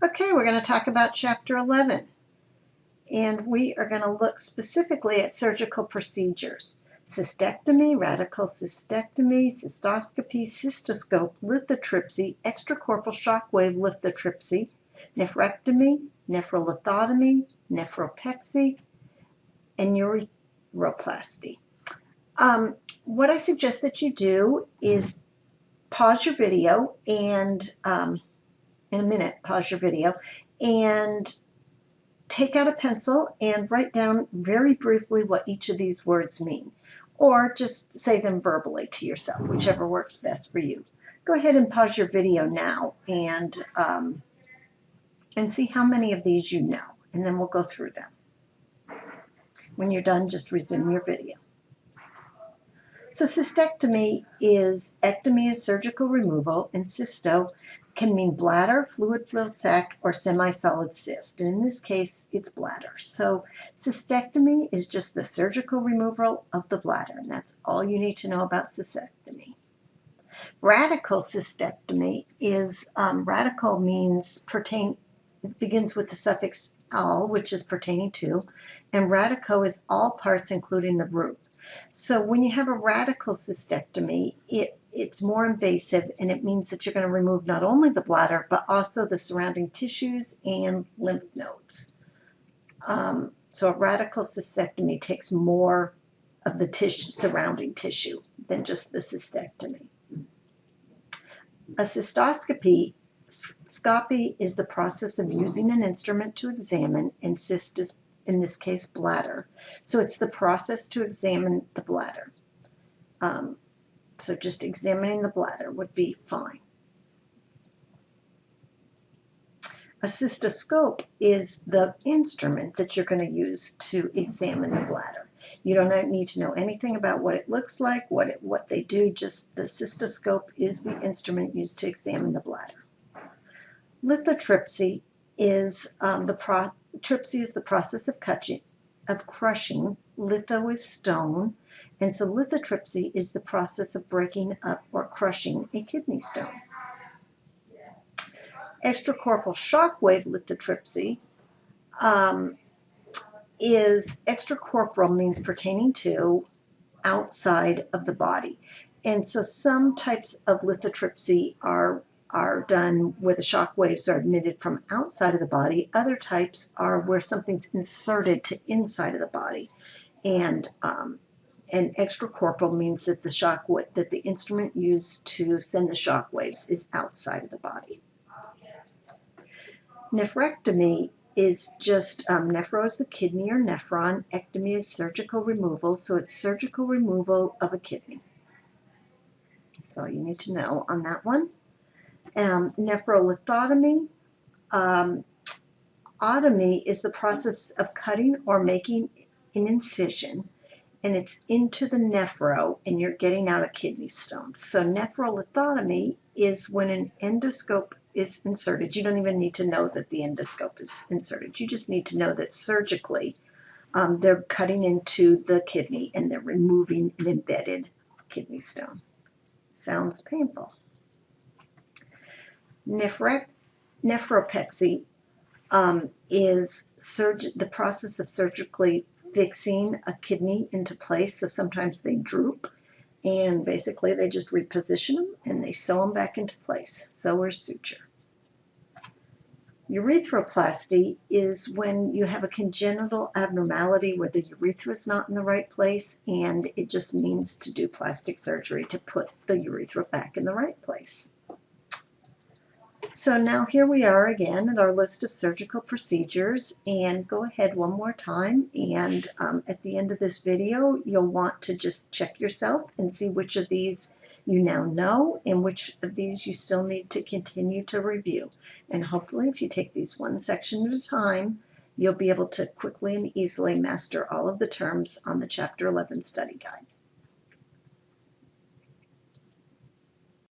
Okay, we're going to talk about chapter 11, and we are going to look specifically at surgical procedures. Cystectomy, radical cystectomy, cystoscopy, cystoscope, lithotripsy, extracorporeal shockwave lithotripsy, nephrectomy, nephrolithotomy, nephropexy, and urethroplasty. What I suggest that you do is pause your video and in a minute, pause your video and take out a pencil and write down very briefly what each of these words mean, or just say them verbally to yourself, whichever works best for you. Go ahead and pause your video now and see how many of these you know, and then we'll go through them. When you're done, just resume your video. So cystectomy is, ectomy is surgical removal, and cysto can mean bladder, fluid-filled sac, or semi-solid cyst. And in this case, it's bladder. So cystectomy is just the surgical removal of the bladder, and that's all you need to know about cystectomy. Radical cystectomy is, radical means it begins with the suffix "al," which is pertaining to, and radico is all parts including the root. So when you have a radical cystectomy, it's more invasive, and it means that you're going to remove not only the bladder, but also the surrounding tissues and lymph nodes. So a radical cystectomy takes more of the surrounding tissue than just the cystectomy. A cystoscopy is the process of using an instrument to examine, and cyst is, in this case, bladder. So it's the process to examine the bladder. So just examining the bladder would be fine. A cystoscope is the instrument that you're going to use to examine the bladder. You don't need to know anything about what it looks like, what they do, just the cystoscope is the instrument used to examine the bladder. Lithotripsy is tripsy is the process of crushing. Litho is stone, and so lithotripsy is the process of breaking up or crushing a kidney stone. Extracorporeal shockwave lithotripsy is extracorporeal, means pertaining to, outside of the body. And so some types of lithotripsy are done where the shock waves are emitted from outside of the body. Other types are where something's inserted to inside of the body. And extracorporeal means that that the instrument used to send the shock waves is outside of the body. Nephrectomy is just, nephro is the kidney or nephron. Ectomy is surgical removal, so it's surgical removal of a kidney. That's all you need to know on that one. Nephrolithotomy. Otomy is the process of cutting or making an incision, and it's into the nephro, and you're getting out a kidney stone. So nephrolithotomy is when an endoscope is inserted. You don't even need to know that the endoscope is inserted. You just need to know that surgically they're cutting into the kidney and they're removing an embedded kidney stone. Sounds painful. Nephropexy is the process of surgically fixing a kidney into place. So sometimes they droop, and basically they just reposition them and they sew them back into place. Sew or suture. Urethroplasty is when you have a congenital abnormality where the urethra is not in the right place, and it just means to do plastic surgery to put the urethra back in the right place. So now here we are again at our list of surgical procedures, and go ahead one more time, and at the end of this video you'll want to just check yourself and see which of these you now know and which of these you still need to continue to review. And hopefully if you take these one section at a time, you'll be able to quickly and easily master all of the terms on the Chapter 11 study guide.